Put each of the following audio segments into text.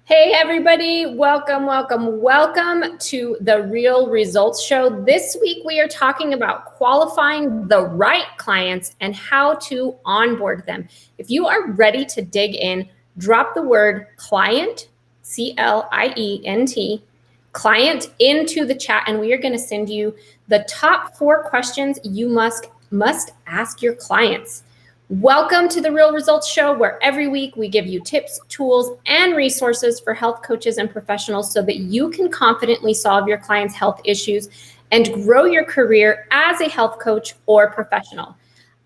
Hey everybody, welcome to the Real Results Show. This week we are talking about qualifying the right clients and how to onboard them. If you are ready to dig in, drop the word client, C-L-I-E-N-T, client into the chat, and we are going to send you the top 4 questions you must ask your clients. Welcome to the Real Results Show, where every week we give you tips, tools, and resources for health coaches and professionals so that you can confidently solve your clients' health issues and grow your career as a health coach or professional.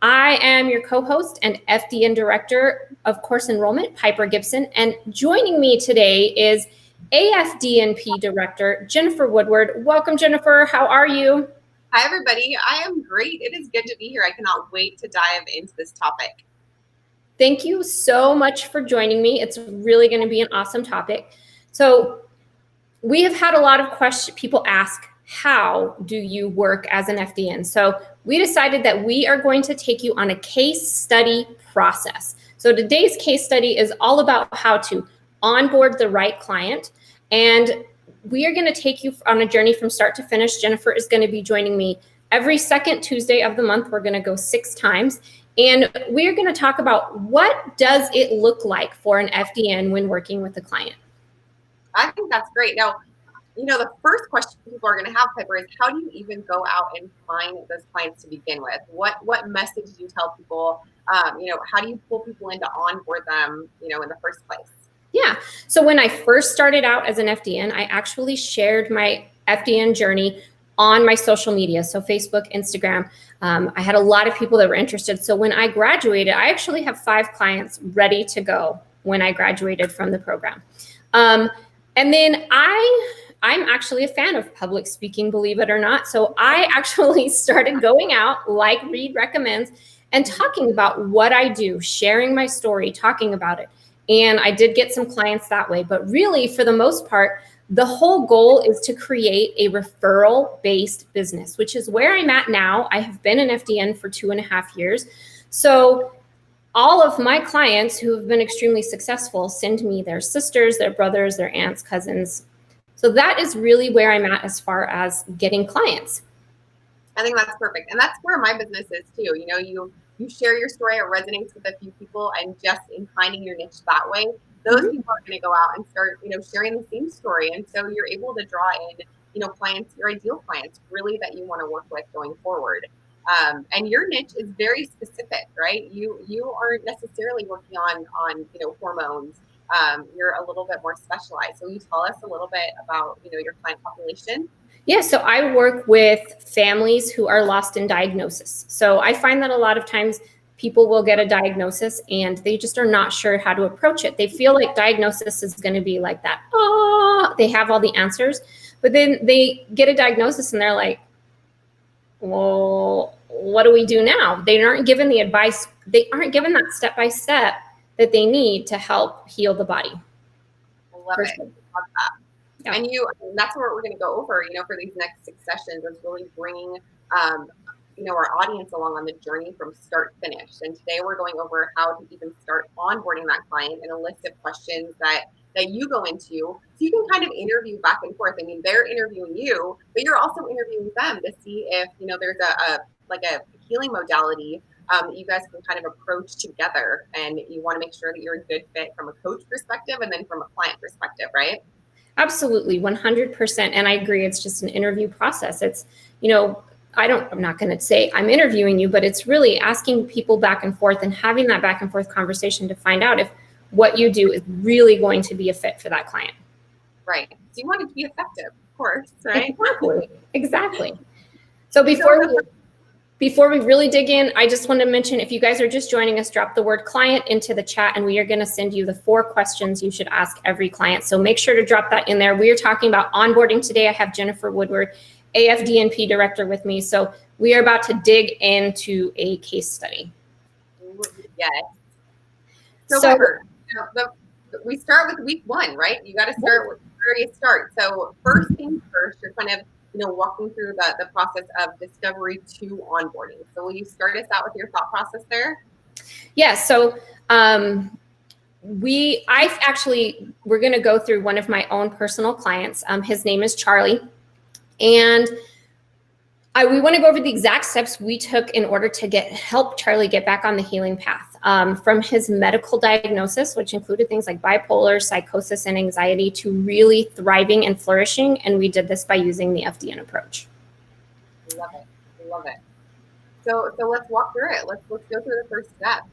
I am your co-host and FDN Director of Course Enrollment, Piper Gibson, and joining me today is AFDNP Director, Jennifer Woodward. Welcome, Jennifer. How are you? Hi, everybody. I am great. It is good to be here. I cannot wait to dive into this topic. Thank you so much for joining me. It's really going to be an awesome topic. So we have had a lot of questions. People ask, how do you work as an FDN? So we decided that we are going to take you on a case study process. So today's case study is all about how to onboard the right client. And we are going to take you on a journey from start to finish. Jennifer is going to be joining me every second Tuesday of the month. We're going to go 6 times. And we're going to talk about what does it look like for an FDN when working with a client. I think that's great. Now, the first question people are going to have, Piper, is how do you even go out and find those clients to begin with? What message do you tell people? How do you pull people in to onboard them, in the first place? Yeah. So when I first started out as an FDN, I actually shared my FDN journey on my social media. So Facebook, Instagram. I had a lot of people that were interested. So when I graduated, I actually have 5 clients ready to go when I graduated from the program. And then I'm actually a fan of public speaking, believe it or not. So I actually started going out like Reed recommends and talking about what I do, sharing my story, talking about it. And I did get some clients that way. But really, for the most part, the whole goal is to create a referral-based business, which is where I'm at now. I have been an FDN for 2.5 years. So all of my clients who have been extremely successful send me their sisters, their brothers, their aunts, cousins. So that is really where I'm at as far as getting clients. I think that's perfect. And that's where my business is too. You share your story, it resonates with a few people, and just in finding your niche that way, those people are going to go out and start, sharing the same story. And so you're able to draw in, clients, your ideal clients, really that you want to work with going forward. And your niche is very specific, right? You aren't necessarily working on hormones. You're a little bit more specialized. So will you tell us a little bit about, your client population? Yeah, so I work with families who are lost in diagnosis. So I find that a lot of times people will get a diagnosis and they just are not sure how to approach it. They feel like diagnosis is going to be like that. Oh, they have all the answers, but then they get a diagnosis and they're like, well, what do we do now? They aren't given the advice. They aren't given that step-by-step that they need to help heal the body. I love it. Sure. Love that. Yeah. And that's what we're going to go over, for these next 6 sessions, is really bringing, our audience along on the journey from start to finish. And today we're going over how to even start onboarding that client and a list of questions that you go into, so you can kind of interview back and forth. I mean, they're interviewing you, but you're also interviewing them to see if, there's a healing modality that you guys can kind of approach together. And you want to make sure that you're a good fit from a coach perspective and then from a client perspective, right? Absolutely, 100%. And I agree, it's just an interview process. It's, I'm not going to say I'm interviewing you, but it's really asking people back and forth and having that back and forth conversation to find out if what you do is really going to be a fit for that client. Right. So you want it to be effective, of course, right? Exactly. So before we really dig in, I just want to mention, if you guys are just joining us, drop the word client into the chat and we are going to send you the 4 questions you should ask every client. So make sure to drop that in there. We are talking about onboarding today. I have Jennifer Woodward, AFDNP Director, with me. So we are about to dig into a case study. Yes. So we start with week 1, right? You got to start with where you start. So first things first, you're kind of walking through the process of discovery to onboarding. So will you start us out with your thought process there? Yeah. So we're going to go through one of my own personal clients. His name is Charlie. And we want to go over the exact steps we took in order to help Charlie get back on the healing path from his medical diagnosis, which included things like bipolar, psychosis, and anxiety, to really thriving and flourishing. And we did this by using the FDN approach. Love it. Love it. So let's walk through it. Let's go through the first step.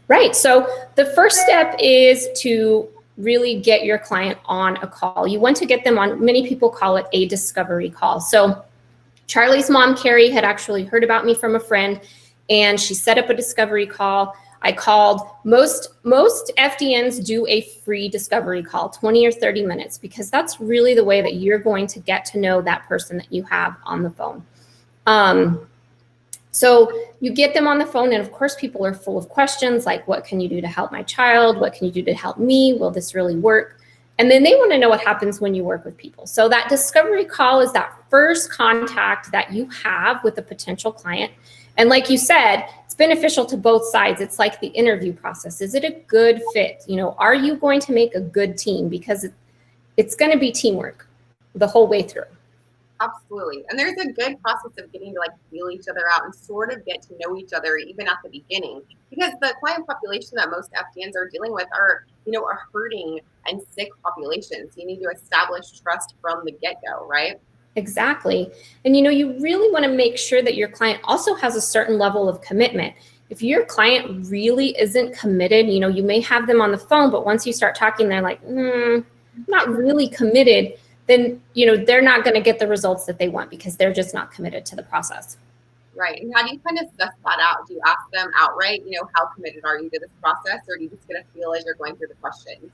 Right. So the first step is to really get your client on a call. You want to get them on, many people call it a discovery call. So Charlie's mom, Carrie, had actually heard about me from a friend, and she set up a discovery call. I called. Most FDNs do a free discovery call, 20 or 30 minutes, because that's really the way that you're going to get to know that person that you have on the phone. So you get them on the phone, and of course people are full of questions like, what can you do to help my child? What can you do to help me? Will this really work? And then they want to know what happens when you work with people. So that discovery call is that first contact that you have with a potential client. And like you said, it's beneficial to both sides. It's like the interview process. Is it a good fit? You know, are you going to make a good team? Because it's going to be teamwork the whole way through. Absolutely. And there's a good process of getting to like feel each other out and sort of get to know each other even at the beginning, because the client population that most FDNs are dealing with are, you know, a hurting and sick population. So you need to establish trust from the get-go, right? Exactly. And, you know, you really want to make sure that your client also has a certain level of commitment. If your client really isn't committed, you know, you may have them on the phone, but once you start talking, they're like, I'm not really committed. Then, you know, they're not going to get the results that they want because they're just not committed to the process. Right. And how do you kind of suss that out? Do you ask them outright, you know, how committed are you to this process, or do you just get a feel as you're going through the questions?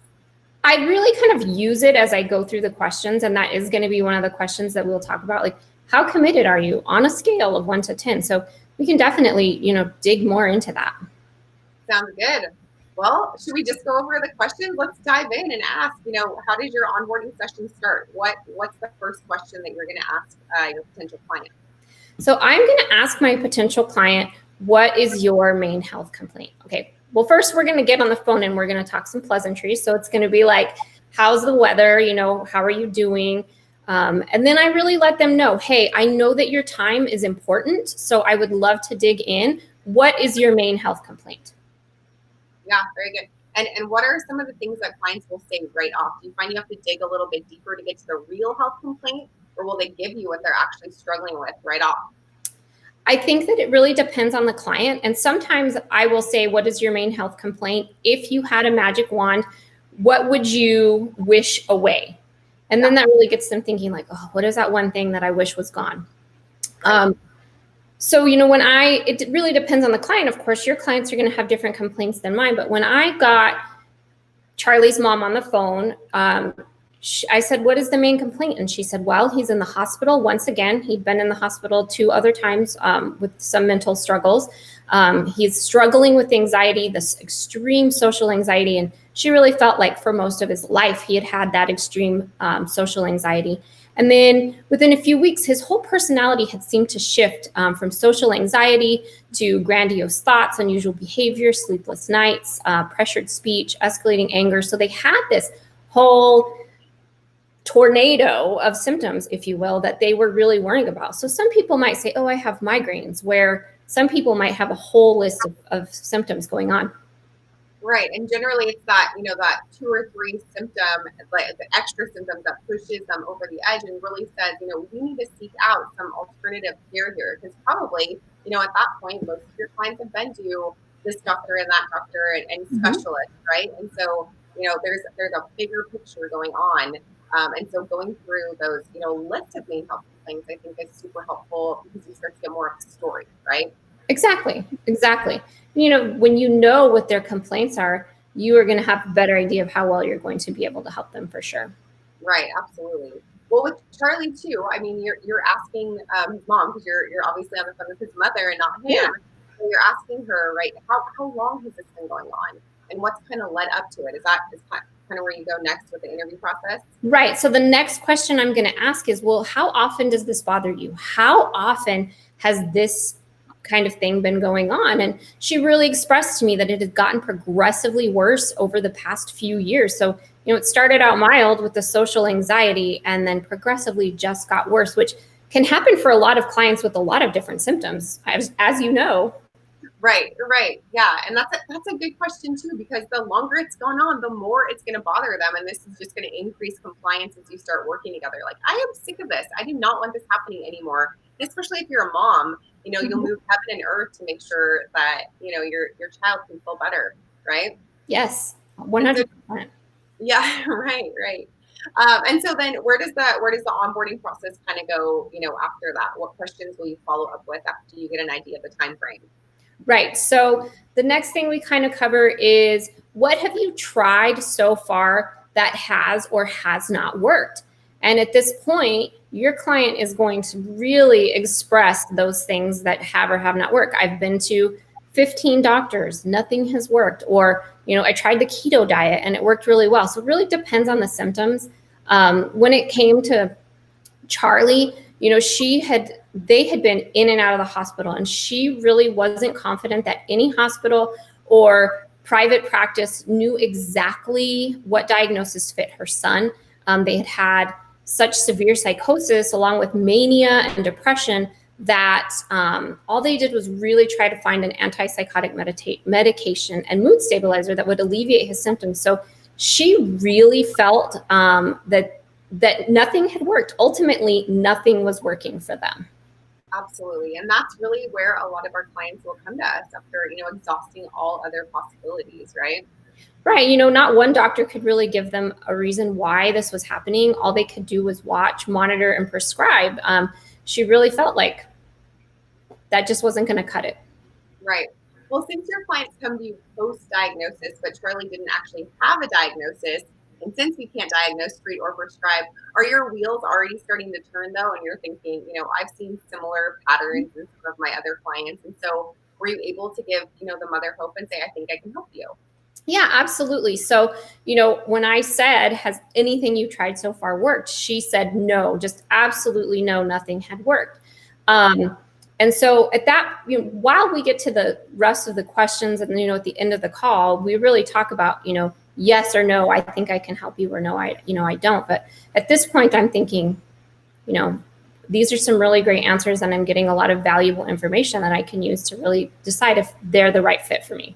I really kind of use it as I go through the questions, and that is going to be one of the questions that we'll talk about, like, how committed are you on a scale of 1 to 10? So we can definitely, you know, dig more into that. Sounds good. Well, should we just go over the questions? Let's dive in and ask, you know, how did your onboarding session start? What's the first question that you're going to ask your potential client? So I'm going to ask my potential client, what is your main health complaint? Okay. Well, first we're going to get on the phone and we're going to talk some pleasantries. So it's going to be like, how's the weather? You know, how are you doing? And then I really let them know, hey, I know that your time is important, so I would love to dig in. What is your main health complaint? Yeah, very good. And what are some of the things that clients will say right off? Do you find you have to dig a little bit deeper to get to the real health complaint, or will they give you what they're actually struggling with right off? I think that it really depends on the client. And sometimes I will say, what is your main health complaint? If you had a magic wand, what would you wish away? And then that really gets them thinking like, oh, what is that one thing that I wish was gone? So, you know, it really depends on the client. Of course, your clients are going to have different complaints than mine. But when I got Charlie's mom on the phone, I said, what is the main complaint? And she said, well, he's in the hospital. Once again, he'd been in the hospital 2 other times with some mental struggles. He's struggling with anxiety, this extreme social anxiety. And she really felt like for most of his life, he had had that extreme social anxiety. And then within a few weeks, his whole personality had seemed to shift from social anxiety to grandiose thoughts, unusual behavior, sleepless nights, pressured speech, escalating anger. So they had this whole tornado of symptoms, if you will, that they were really worrying about. So some people might say, oh, I have migraines, where some people might have a whole list of symptoms going on. Right. And generally it's that, you know, that 2 or 3 symptom, like the extra symptoms that pushes them over the edge and really says, you know, we need to seek out some alternative care here. Because probably, you know, at that point, most of your clients have been to this doctor and that doctor and specialist, right? And so, you know, there's a bigger picture going on. And so going through those, you know, list of main health things, I think is super helpful because you start to get more of the story, right? Exactly. You know, when you know what their complaints are, you are going to have a better idea of how well you're going to be able to help them for sure. Right. Absolutely. Well, with Charlie too, I mean, you're asking his mom, because you're obviously on the phone with his mother and not him. Yeah. So you're asking her, right, how long has this been going on, and what's kind of led up to it? Is kind of where you go next with the interview process? Right. So the next question I'm going to ask is, well, how often does this bother you? How often has this kind of thing been going on? And she really expressed to me that it had gotten progressively worse over the past few years. So, it started out mild with the social anxiety and then progressively just got worse, which can happen for a lot of clients with a lot of different symptoms, as you know. Right. Yeah. And that's a good question too, because the longer it's gone on, the more it's going to bother them. And this is just going to increase compliance as you start working together. Like, I am sick of this. I do not want this happening anymore. Especially if you're a mom, you'll move heaven and earth to make sure that, your child can feel better. Right. Yes. 100%. Yeah. Right. And so then where does the onboarding process kind of go, after that? What questions will you follow up with after you get an idea of the time frame? Right. So the next thing we kind of cover is, what have you tried so far that has or has not worked? And at this point, your client is going to really express those things that have or have not worked. I've been to 15 doctors, nothing has worked. Or, I tried the keto diet and it worked really well. So it really depends on the symptoms. When it came to Charlie, they had been in and out of the hospital, and she really wasn't confident that any hospital or private practice knew exactly what diagnosis fit her son. They had such severe psychosis along with mania and depression that all they did was really try to find an antipsychotic medication and mood stabilizer that would alleviate his symptoms. So she really felt that nothing had worked. Ultimately, nothing was working for them. Absolutely. And that's really where a lot of our clients will come to us after, exhausting all other possibilities, right? Right. Not one doctor could really give them a reason why this was happening. All they could do was watch, monitor, and prescribe. She really felt like that just wasn't going to cut it. Right. Well, since your clients come to you post-diagnosis, but Charlie didn't actually have a diagnosis, and since we can't diagnose, treat, or prescribe, are your wheels already starting to turn though? And you're thinking, I've seen similar patterns in some of my other clients. And so were you able to give, the mother hope and say, I think I can help you? Yeah, absolutely. So, when I said, has anything you tried so far worked? She said, no, just absolutely no, nothing had worked. And so at that, while we get to the rest of the questions and, at the end of the call, we really talk about, yes or no, I think I can help you, or no, I don't. But at this point, I'm thinking, these are some really great answers, and I'm getting a lot of valuable information that I can use to really decide if they're the right fit for me.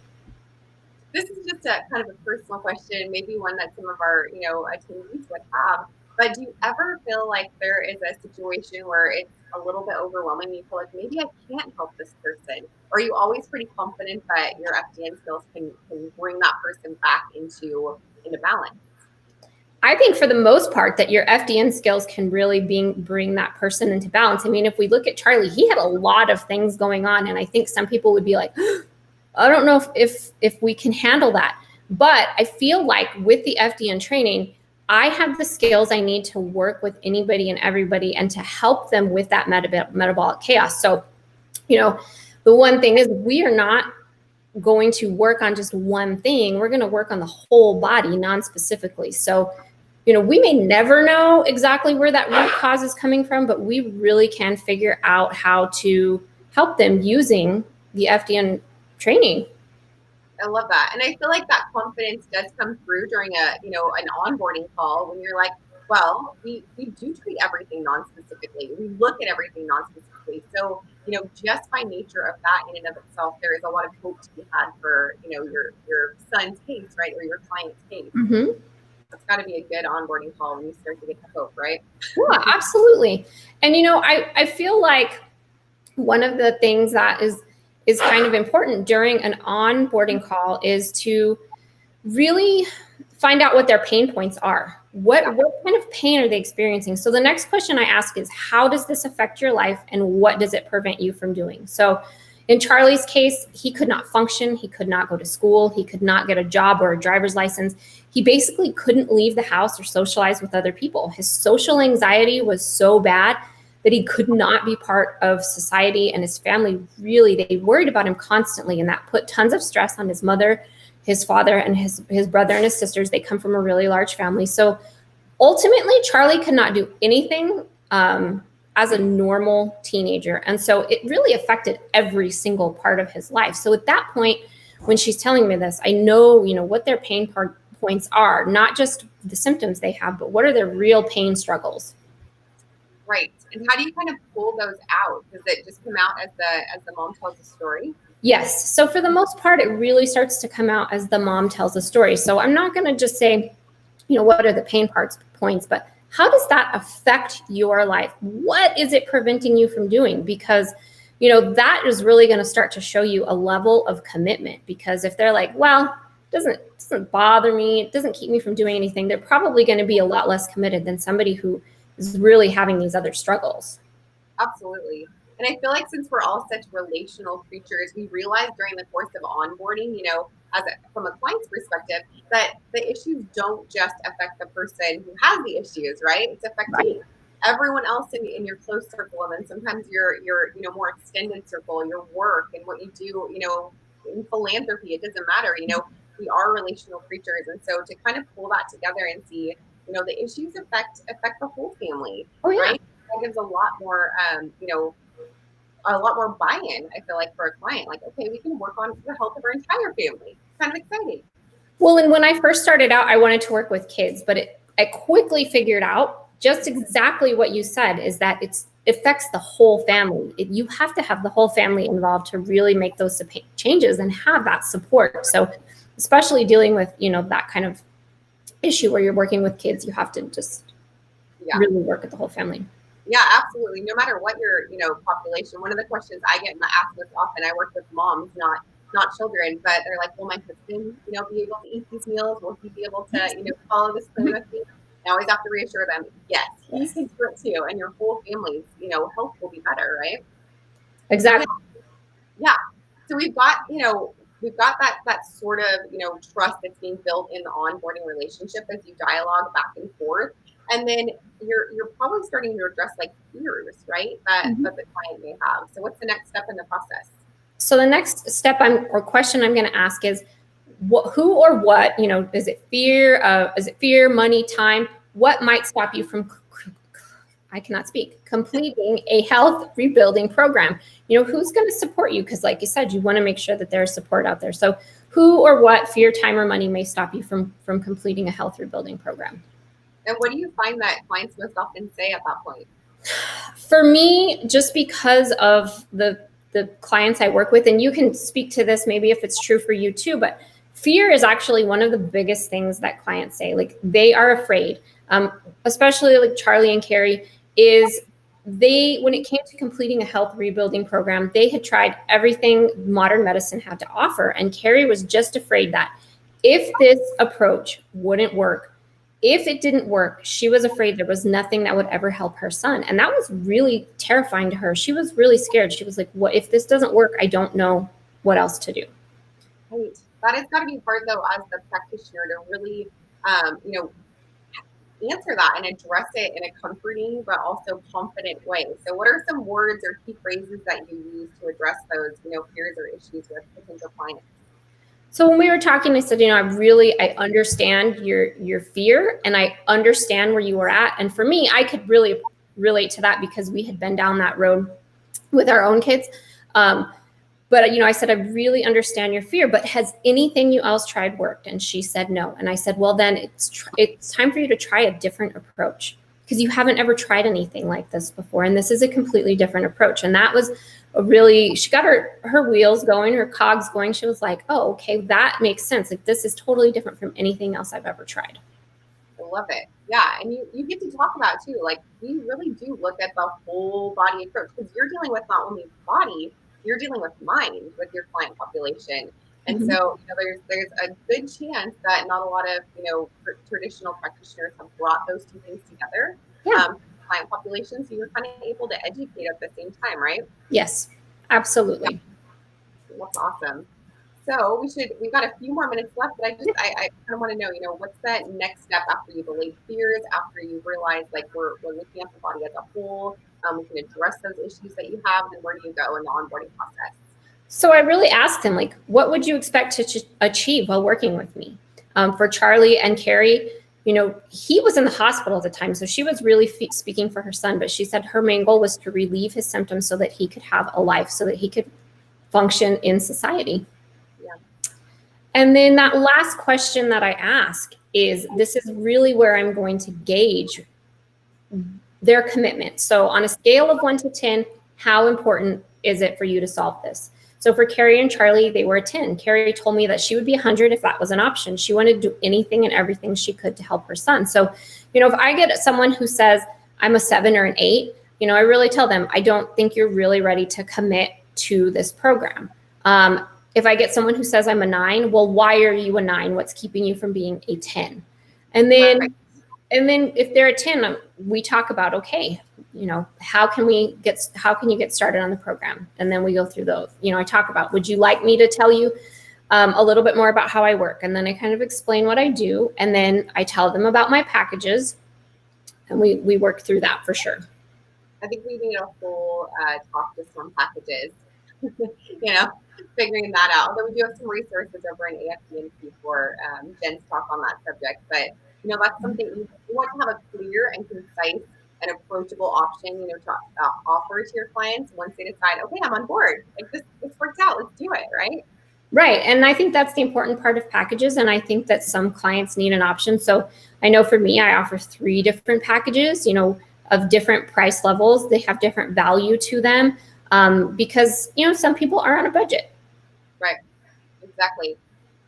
This is just a kind of a personal question, maybe one that some of our, attendees would have. But do you ever feel like there is a situation where it's a little bit overwhelming? You feel like maybe I can't help this person? Or are you always pretty confident that your FDN skills can bring that person back into balance? I think for the most part that your FDN skills can really bring that person into balance. I mean, if we look at Charlie, he had a lot of things going on. And I think some people would be like, I don't know if we can handle that. But I feel like with the FDN training, I have the skills I need to work with anybody and everybody and to help them with that metabolic chaos. So, the one thing is, we are not going to work on just one thing. We're going to work on the whole body non-specifically. So, we may never know exactly where that root cause is coming from, but we really can figure out how to help them using the FDN training. I love that. And I feel like that confidence does come through during an onboarding call when you're like, well, we do treat everything non-specifically. We look at everything non-specifically. So, just by nature of that in and of itself, there is a lot of hope to be had for, your son's case, right? Or your client's case. Mm-hmm. It's got to be a good onboarding call when you start to get the hope, right? Yeah, absolutely. And, I feel like one of the things that is kind of important during an onboarding call is to really find out what their pain points are. What kind of pain are they experiencing? So the next question I ask is, how does this affect your life, and what does it prevent you from doing? So in Charlie's case, he could not function. He could not go to school. He could not get a job or a driver's license. He basically couldn't leave the house or socialize with other people. His social anxiety was so bad that he could not be part of society, and his family they worried about him constantly, and that put tons of stress on his mother, his father, and his brother and his sisters. They come from a really large family. So ultimately, Charlie could not do anything as a normal teenager. And so it really affected every single part of his life. So at that point, when she's telling me this, I know, what their pain points are, not just the symptoms they have, but what are their real pain struggles. Right. And how do you kind of pull those out? Does it just come out as the mom tells the story? Yes. So for the most part, it really starts to come out as the mom tells the story. So I'm not going to just say, what are the pain points, but how does that affect your life? What is it preventing you from doing? Because, that is really going to start to show you a level of commitment. Because if they're like, well, it doesn't bother me, it doesn't keep me from doing anything, they're probably going to be a lot less committed than somebody who is really having these other struggles. Absolutely. And I feel like since we're all such relational creatures, we realized during the course of onboarding, from a client's perspective, that the issues don't just affect the person who has the issues, right? It's affecting everyone else in your close circle, and then sometimes your more extended circle, your work and what you do, in philanthropy. It doesn't matter. We are relational creatures, and so to kind of pull that together and see, the issues affect the whole family. Oh yeah. Right? That gives a lot more, a lot more buy-in, I feel like, for a client. Like, okay, we can work on the health of our entire family. It's kind of exciting. Well, and when I first started out, I wanted to work with kids, but I quickly figured out just exactly what you said, is that it affects the whole family. You have to have the whole family involved to really make those changes and have that support. So especially dealing with, that kind of issue where you're working with kids, you have to just really work with the whole family. Yeah, absolutely. No matter what your, population. One of the questions I get asked most often, I work with moms, not children, but they're like, will my husband, be able to eat these meals? Will he be able to, follow this plan with me? I always have to reassure them, yes, he can do it too. And your whole family's, health will be better, right? Exactly. Yeah. So we've got, that sort of, trust that's being built in the onboarding relationship as you dialogue back and forth. And then you're probably starting to address like fears, right? That the client may have. So what's the next step in the process? So the next step or question I'm going to ask is, who or what, is it fear, money, time? What might stop you from, I cannot speak, completing a health rebuilding program? Who's going to support you? Because like you said, you want to make sure that there's support out there. So who or what, fear, time, or money may stop you from completing a health rebuilding program? And what do you find that clients most often say at that point? For me, just because of the clients I work with, and you can speak to this maybe if it's true for you too, but fear is actually one of the biggest things that clients say. Like, they are afraid, especially like Charlie and Carrie, when it came to completing a health rebuilding program, they had tried everything modern medicine had to offer. And Carrie was just afraid that if this approach wouldn't work, if it didn't work, she was afraid there was nothing that would ever help her son. And that was really terrifying to her. She was really scared. She was like, what if this doesn't work? I don't know what else to do. Right. That has got to be hard, though, as the practitioner, to really, answer that and address it in a comforting but also confident way. So what are some words or key phrases that you use to address those, fears or issues with potential clients? So when we were talking, I said, I understand your fear, and I understand where you were at. And for me, I could really relate to that because we had been down that road with our own kids. But, I said, I really understand your fear, but has anything you else tried worked? And she said, no. And I said, well, then it's time for you to try a different approach, because you haven't ever tried anything like this before. And this is a completely different approach. And that was she got her wheels going, her cogs going. She was like, oh, okay, that makes sense. Like, this is totally different from anything else I've ever tried. I love it. Yeah. And you get to talk about too, like, we really do look at the whole body approach, because you're dealing with not only body, you're dealing with mind with your client population. And so, there's a good chance that not a lot of, traditional practitioners have brought those two things together. Yeah. Client population. So you're kind of able to educate at the same time, right? Yes, absolutely. Yeah. That's awesome. So we've got a few more minutes left, but I kind of want to know, what's that next step after you've allayed fears, after you realize, like, we're looking at the body as a whole, we can address those issues that you have, and where do you go in the onboarding process? So I really asked him, like, what would you expect to achieve while working with me? For Charlie and Carrie, he was in the hospital at the time, so she was really speaking for her son, but she said her main goal was to relieve his symptoms so that he could have a life, so that he could function in society. Yeah. And then that last question that I ask is, this is really where I'm going to gauge their commitment. So on a scale of 1 to 10, how important is it for you to solve this? So for Carrie and Charlie, they were a 10. Carrie told me that she would be 100 if that was an option. She wanted to do anything and everything she could to help her son. So, if I get someone who says I'm a 7 or an 8, I really tell them, I don't think you're really ready to commit to this program. If I get someone who says I'm a 9, well, why are you a 9? What's keeping you from being a 10? And then if they're a 10, we talk about, okay, how can you get started on the program? And then we go through those. I talk about, would you like me to tell you a little bit more about how I work? And then I kind of explain what I do. And then I tell them about my packages, and we work through that for sure. I think we need a whole talk just on packages, figuring that out. Although we do have some resources over in AFDNP for Jen's talk on that subject. But, that's something you want to have a clear and concise and approachable option, to offer to your clients once they decide, okay, I'm on board. Like this works out. Let's do it, right? Right. And I think that's the important part of packages. And I think that some clients need an option. So I know for me, I offer 3 different packages, of different price levels. They have different value to them because, some people are on a budget. Right. Exactly.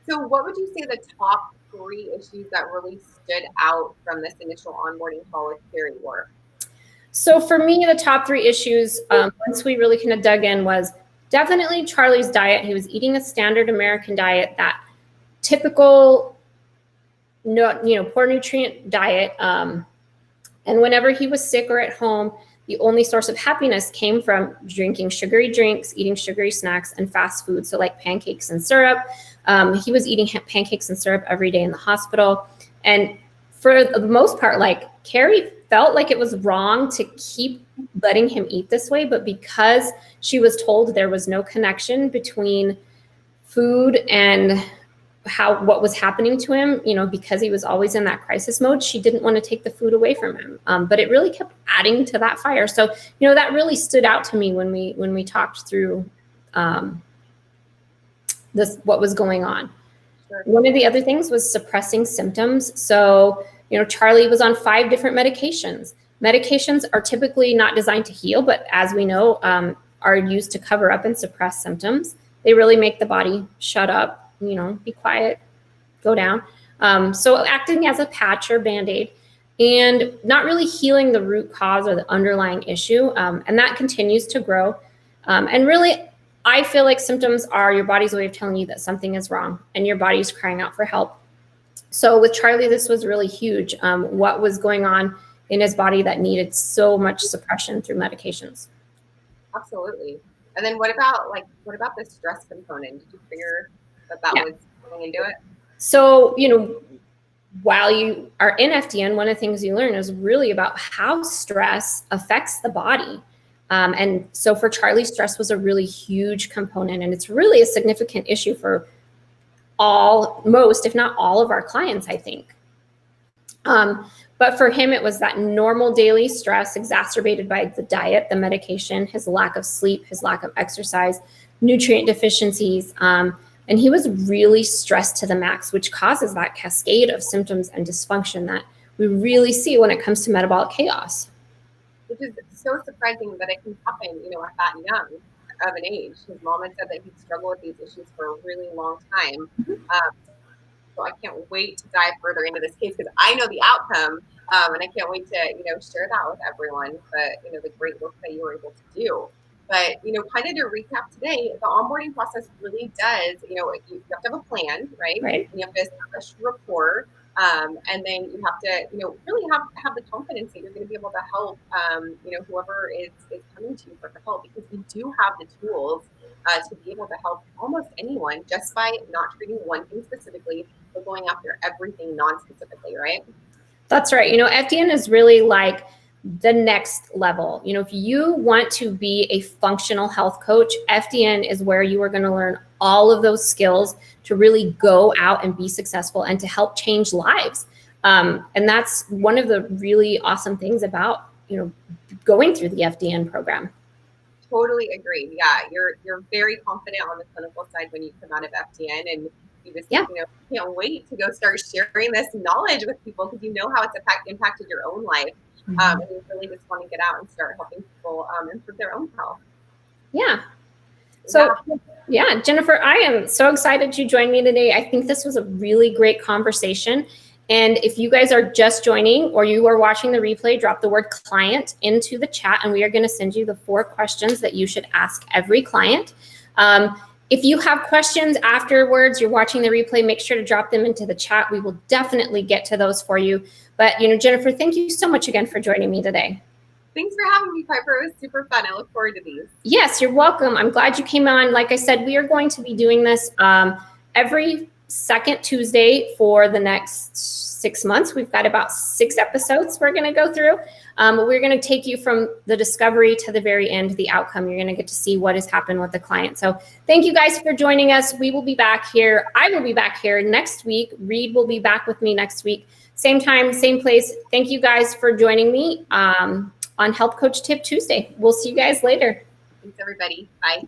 So what would you say the top 3 issues that really stood out from this initial onboarding call with Carrie were? So for me, the top 3 issues, once we really kind of dug in, was definitely Charlie's diet. He was eating a standard American diet, that typical, poor nutrient diet. And whenever he was sick or at home, the only source of happiness came from drinking sugary drinks, eating sugary snacks, and fast food. So like pancakes and syrup. He was eating pancakes and syrup every day in the hospital. And for the most part, Carrie felt like it was wrong to keep letting him eat this way. But because she was told there was no connection between food and what was happening to him, because he was always in that crisis mode, she didn't want to take the food away from him. But it really kept adding to that fire. So, that really stood out to me when we talked through what was going on. Sure. One of the other things was suppressing symptoms. So, Charlie was on 5 different medications. Medications are typically not designed to heal, but as we know, are used to cover up and suppress symptoms. They really make the body shut up, be quiet, go down. So acting as a patch or Band-Aid and not really healing the root cause or the underlying issue. And that continues to grow. And really, I feel like symptoms are your body's way of telling you that something is wrong and your body's crying out for help. So with Charlie, this was really huge. What was going on in his body that needed so much suppression through medications? Absolutely. And then what about the stress component? Did you figure that was going into it? So, while you are in FDN, one of the things you learn is really about how stress affects the body. And so for Charlie, stress was a really huge component, and it's really a significant issue for most, if not all of our clients, I think. But for him, it was that normal daily stress exacerbated by the diet, the medication, his lack of sleep, his lack of exercise, nutrient deficiencies. And he was really stressed to the max, which causes that cascade of symptoms and dysfunction that we really see when it comes to metabolic chaos. Which is so surprising that it can happen, at that young of an age. His mom had said that he'd struggled with these issues for a really long time. So I can't wait to dive further into this case because I know the outcome, and I can't wait to share that with everyone. But the great work that you were able to do. But kind of to recap today, the onboarding process really does. You have to have a plan, right? Right. You have to establish rapport, and then you have to really have the confidence that you're going to be able to help whoever is coming to you for help, because we do have the tools to be able to help almost anyone just by not treating one thing specifically, but going after everything non-specifically, right? That's right. FDN is really like the next level. If you want to be a functional health coach, FDN is where you are going to learn all of those skills to really go out and be successful and to help change lives. And that's one of the really awesome things about, going through the FDN program. Totally agree. Yeah, you're very confident on the clinical side when you come out of FDN, and you just can't wait to go start sharing this knowledge with people because you know how it's impacted your own life, and you really just want to get out and start helping people improve their own health. Yeah. So yeah, Jennifer, I am so excited you joined me today. I think this was a really great conversation. And if you guys are just joining or you are watching the replay, drop the word client into the chat and we are going to send you the 4 questions that you should ask every client. If you have questions afterwards, you're watching the replay, make sure to drop them into the chat. We will definitely get to those for you. But, Jennifer, thank you so much again for joining me today. Thanks for having me, Piper. It was super fun. I look forward to these. Yes, you're welcome. I'm glad you came on. Like I said, we are going to be doing this every second Tuesday for the next 6 months. We've got about 6 episodes we're going to go through. We're going to take you from the discovery to the very end, the outcome. You're going to get to see what has happened with the client. So thank you guys for joining us. We will be back here. I will be back here next week. Reed will be back with me next week. Same time, same place. Thank you guys for joining me on Health Coach Tip Tuesday. We'll see you guys later. Thanks, everybody. Bye.